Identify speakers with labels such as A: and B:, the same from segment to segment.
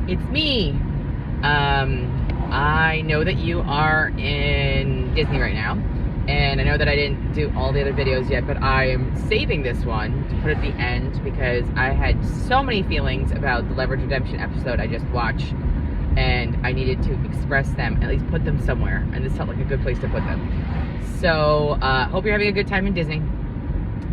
A: It's me. I know that you are in Disney right now, and I know that I didn't do all the other videos yet, but I am saving this one to put at the end because I had so many feelings about the Leverage Redemption episode I just watched, and I needed to express them, at least put them somewhere, and this felt like a good place to put them. So, hope you're having a good time in Disney.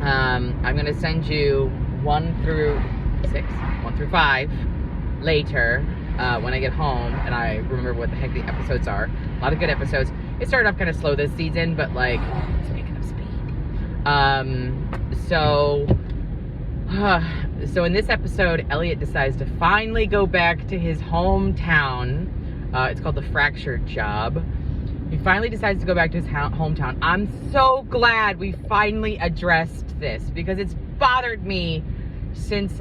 A: I'm going to send you 1 through 5 later when I get home and I remember what the heck the episodes are. A lot of good episodes. It started off kind of slow this season, but like it's picking up speed. So in this episode, Elliot decides to finally go back to his hometown. It's called the Fractured Job. He finally decides to go back to his hometown. I'm so glad we finally addressed this because it's bothered me since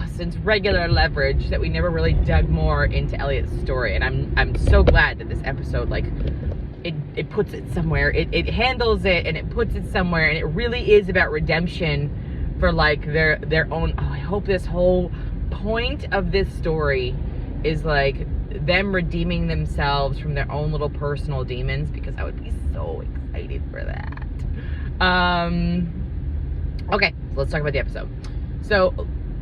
A: since regular Leverage that we never really dug more into Elliot's story, and I'm so glad that this episode it puts it somewhere. It handles it and it puts it somewhere, and it really is about redemption for like their own. I hope this whole point of this story is like them redeeming themselves from their own little personal demons, because I would be so excited for that. Okay, so let's talk about the episode. So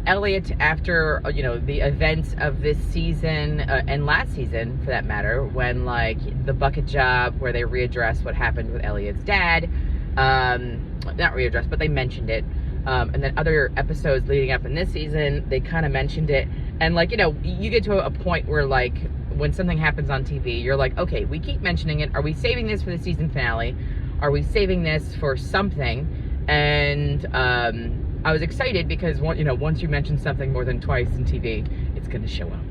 A: Elliot, after the events of this season and last season for that matter, when like the bucket job where they readdress what happened with Elliot's dad, not readdress, but they mentioned it, and then other episodes leading up in this season, they kind of mentioned it, and you get to a point where like when something happens on TV, you're like, okay, we keep mentioning it. Are we saving this for the season finale? Are we saving this for something? And I was excited because once you mention something more than twice in TV, it's going to show up.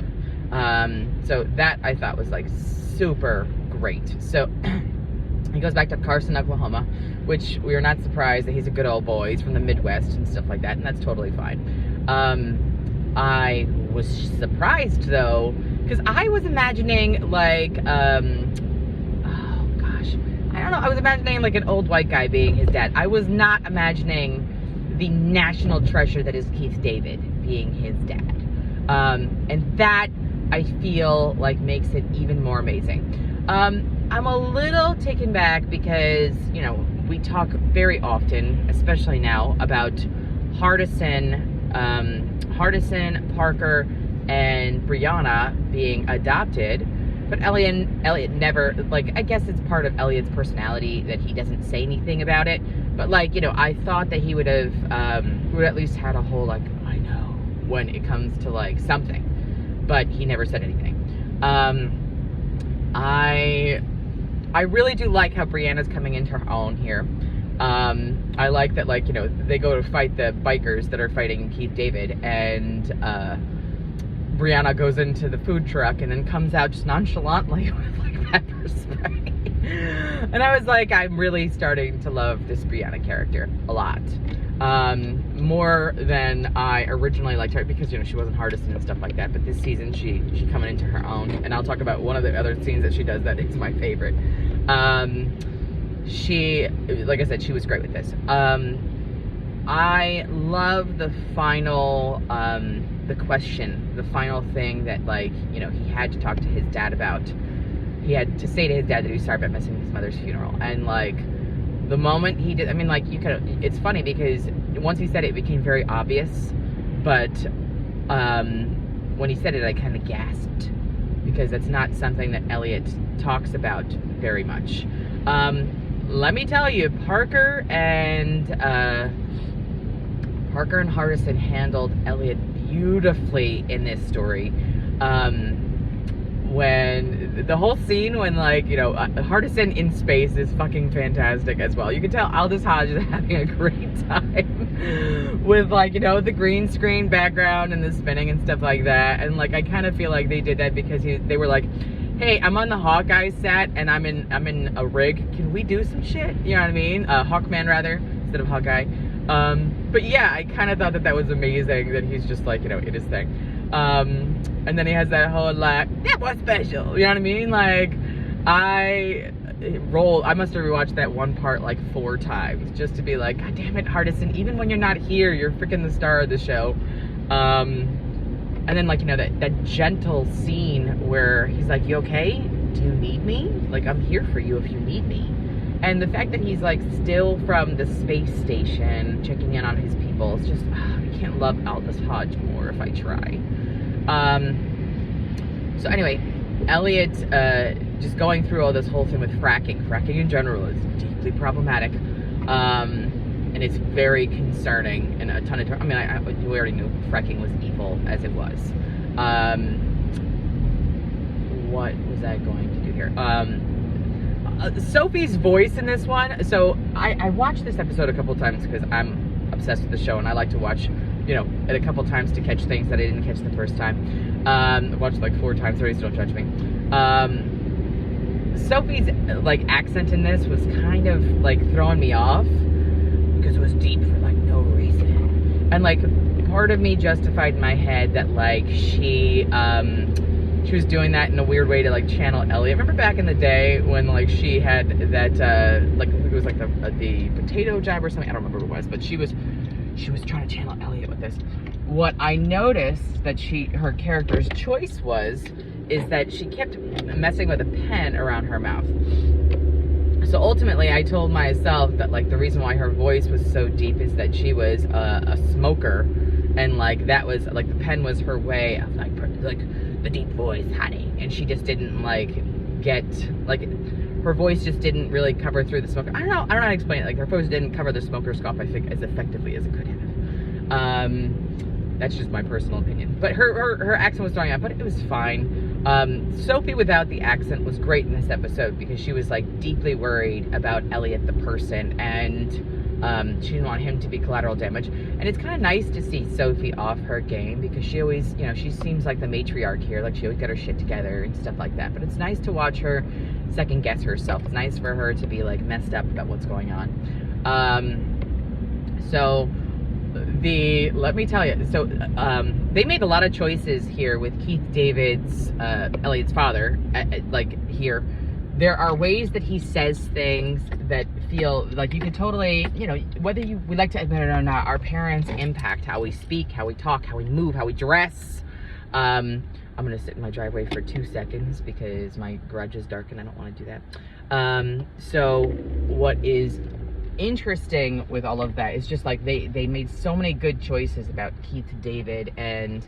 A: So that I thought was like super great. So he goes back to Carson, Oklahoma, which we are not surprised that he's a good old boy. He's from the Midwest and stuff like that, and that's totally fine. I was surprised though, because I was imagining like, oh gosh, I don't know. I was imagining like an old white guy being his dad. I was not imagining the national treasure that is Keith David being his dad. And that I feel like makes it even more amazing. I'm a little taken back because, we talk very often, especially now, about Hardison, Parker, and Brianna being adopted. But Elliot never, I guess it's part of Elliot's personality that he doesn't say anything about it. But I thought that he would have at least had a whole I know when it comes to something, but he never said anything. I really do like how Brianna's coming into her own here. I like that they go to fight the bikers that are fighting Keith David, and Brianna goes into the food truck and then comes out just nonchalantly with pepper spray. And I was like, I'm really starting to love this Brianna character a lot. More than I originally liked her, because she wasn't Hardison and stuff like that, but this season she coming into her own, and I'll talk about one of the other scenes that she does that is my favorite. She, like I said, she was great with this. I love the final the final thing that he had to talk to his dad about. He had to say to his dad that he was sorry about missing his mother's funeral. And the moment he did, it's funny because once he said it, it became very obvious. But when he said it, I kind of gasped, because that's not something that Elliot talks about very much. Let me tell you, Parker and Hardison handled Elliot beautifully in this story. When the whole scene when Hardison in space is fucking fantastic as well. You can tell Aldous Hodge is having a great time with the green screen background and the spinning and stuff like that. And I kind of feel like they did that because they were like, hey, I'm on the Hawkeye set and I'm in a rig. Can we do some shit? You know what I mean? Hawkman rather, instead of Hawkeye. But yeah, I kind of thought that was amazing that he's just in his thing. And then he has that whole that was special, you know what I mean? I must have rewatched that one part 4 times just to be like, God damn it, Hardison, even when you're not here, you're freaking the star of the show. And then, like, you know, that gentle scene where he's like, you okay? Do you need me? Like, I'm here for you if you need me. And the fact that he's, like, still from the space station checking in on his people, it's just, I can't love Aldous Hodge more if I try. So anyway, Elliot, just going through all this whole thing with fracking. Fracking in general is deeply problematic. And it's very concerning in a ton of, I mean, we already knew fracking was evil as it was. What was that going to do here? Sophie's voice in this one. So I watched this episode a couple times because I'm obsessed with the show and I like to watch, you know, it a couple times to catch things that I didn't catch the first time. I watched like 4 times already, so don't judge me. Sophie's like accent in this was kind of like throwing me off because it was deep for like no reason. And like part of me justified in my head that like she was doing that in a weird way to like channel Elliot. Remember back in the day when like she had that like I think it was like the potato job or something, I don't remember what it was, but she was trying to channel Elliot with this. What I noticed that her character's choice is that she kept messing with a pen around her mouth. So ultimately I told myself that like the reason why her voice was so deep is that she was a smoker, and like that was like the pen was her way of like the deep voice, honey, and she just didn't like get like her voice just didn't really cover through the smoke. I don't know how to explain it. Like her voice didn't cover the smoker's cough, I think, as effectively as it could have. That's just my personal opinion. But her accent was throwing out, but it was fine. Sophie without the accent was great in this episode because she was like deeply worried about Elliot the person, and she didn't want him to be collateral damage. And it's kind of nice to see Sophie off her game because she always, you know, she seems like the matriarch here, like she always got her shit together and stuff like that. But it's nice to watch her second guess herself. It's nice for her to be like messed up about what's going on. Let me tell you, so they made a lot of choices here with Keith David's Elliot's father, like here. There are ways that he says things that feel like you could totally, you know, whether we like to admit it or not, our parents impact how we speak, how we talk, how we move, how we dress. I'm gonna sit in my driveway for 2 seconds because my garage is dark and I don't want to do that. So what is interesting with all of that is just like they made so many good choices about Keith David and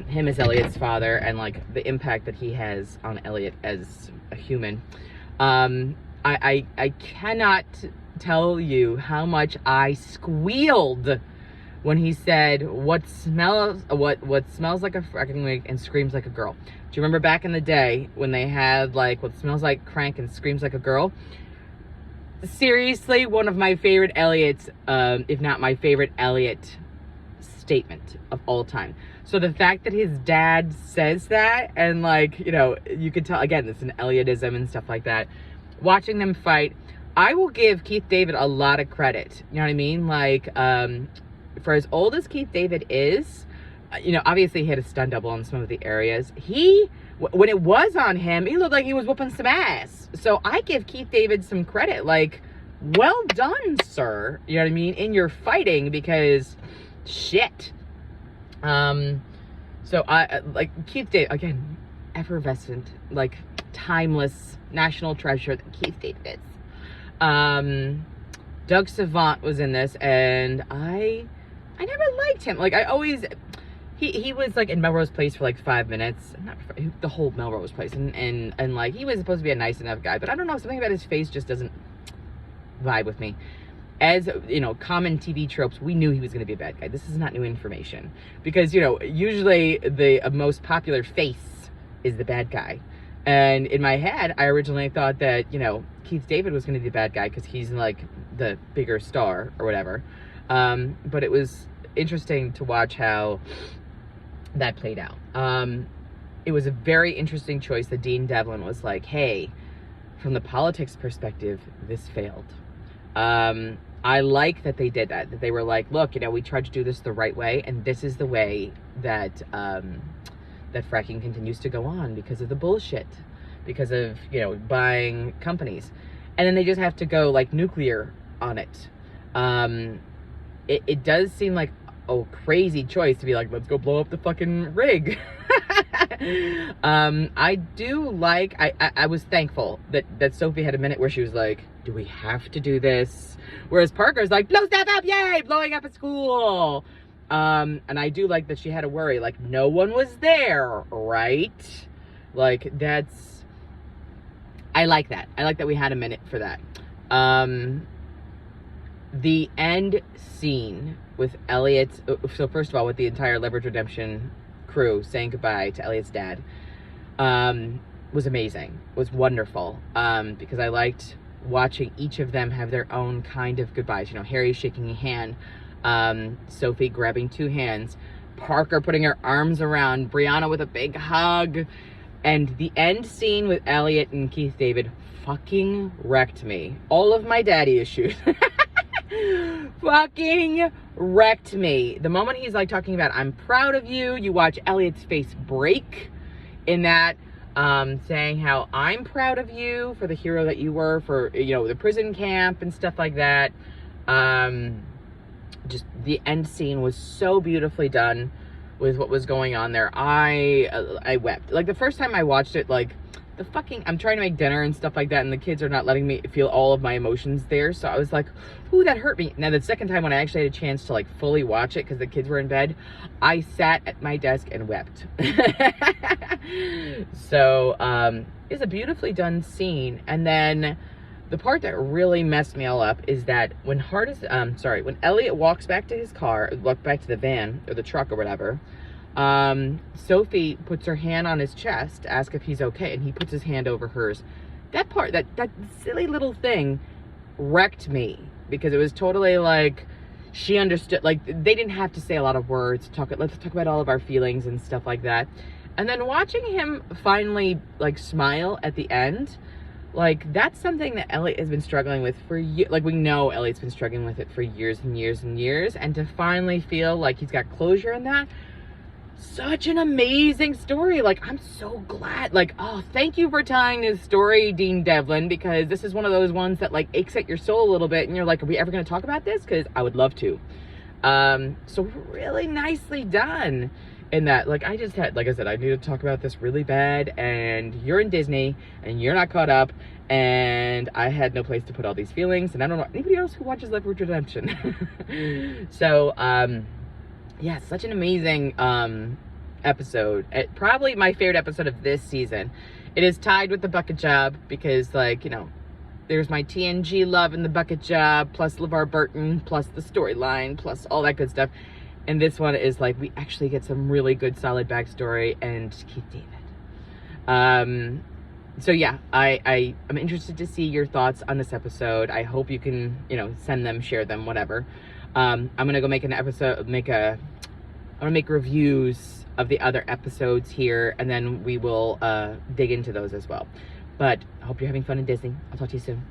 A: him as Elliot's father, and like the impact that he has on Elliot as a human. I cannot tell you how much I squealed when he said what smells like a fracking wig and screams like a girl. Do you remember back in the day when they had like what smells like crank and screams like a girl? Seriously, one of my favorite Elliot's, if not my favorite Elliot statement of all time. So the fact that his dad says that, and like, you know, you could tell, again, it's an Elliotism and stuff like that. Watching them fight, I will give Keith David a lot of credit. You know what I mean? Like, for as old as Keith David is, you know, obviously he had a stunt double on some of the areas. When it was on him, he looked like he was whooping some ass. So I give Keith David some credit. Like, well done, sir. You know what I mean? In your fighting, because shit. So I like Keith David, again, effervescent, like timeless national treasure that Keith David is. Doug Savant was in this, and I never liked him. Like, I always... He was like in Melrose Place for like 5 minutes, the whole Melrose Place, and like he was supposed to be a nice enough guy, but I don't know, something about his face just doesn't vibe with me. As you know, common TV tropes, we knew he was going to be a bad guy. This is not new information because, you know, usually the most popular face is the bad guy, and in my head I originally thought that, you know, Keith David was going to be the bad guy because he's like the bigger star or whatever. But it was interesting to watch how that played out. It was a very interesting choice that Dean Devlin was like, hey, from the politics perspective, this failed. I like that they did that they were like, look, you know, we tried to do this the right way, and this is the way that that fracking continues to go on because of the bullshit, because of, you know, buying companies, and then they just have to go like nuclear on it. It does seem like a crazy choice to be like, let's go blow up the fucking rig. I do like, I was thankful that Sophie had a minute where she was like, do we have to do this? Whereas Parker's like, blow stuff up, yay, blowing up at school. And I do like that she had to worry, like, no one was there, right? Like, I like that. I like that we had a minute for that. The end scene with Elliot, so first of all, with the entire Leverage Redemption crew saying goodbye to Elliot's dad, was amazing, was wonderful, because I liked watching each of them have their own kind of goodbyes. You know, Harry shaking a hand, Sophie grabbing two hands, Parker putting her arms around Brianna with a big hug, and the end scene with Elliot and Keith David fucking wrecked me. All of my daddy issues. Fucking wrecked me. The moment he's like talking about, I'm proud of you, you watch Elliot's face break in that, saying how I'm proud of you for the hero that you were for, you know, the prison camp and stuff like that. Just the end scene was so beautifully done with what was going on there. I wept. Like, the first time I watched it, like, I'm trying to make dinner and stuff like that, and the kids are not letting me feel all of my emotions there, so I was like, ooh, that hurt me. Now, the second time when I actually had a chance to, like, fully watch it, because the kids were in bed, I sat at my desk and wept. So, it's a beautifully done scene, and then the part that really messed me all up is that when Elliot walks back to his car, back to the van, or the truck or whatever, Sophie puts her hand on his chest to ask if he's okay, and he puts his hand over hers. That part, that silly little thing wrecked me, because it was totally like, she understood, like, they didn't have to say a lot of words, let's talk about all of our feelings and stuff like that. And then watching him finally, like, smile at the end, like, that's something that Elliot has been struggling with for years. Like, we know Elliot's been struggling with it for years and years and years, and to finally feel like he's got closure in that, such an amazing story. Like, I'm so glad. Like, oh, thank you for telling this story, Dean Devlin, because this is one of those ones that, like, aches at your soul a little bit, and you're like, are we ever going to talk about this? Because I would love to. So really nicely done in that. Like, I just had, like I said, I need to talk about this really bad, and you're in Disney, and you're not caught up, and I had no place to put all these feelings, and I don't know anybody else who watches Leverage Redemption. So, yeah, such an amazing episode. Probably my favorite episode of this season. It is tied with the Bucket Job because, like, you know, there's my TNG love in the Bucket Job, plus LeVar Burton, plus the storyline, plus all that good stuff. And this one is like, we actually get some really good solid backstory and Keith David. So yeah, I'm interested to see your thoughts on this episode. I hope you can, you know, send them, share them, whatever. I'm gonna go make an episode, I'm gonna make reviews of the other episodes here, and then we will dig into those as well. But I hope you're having fun in Disney. I'll talk to you soon.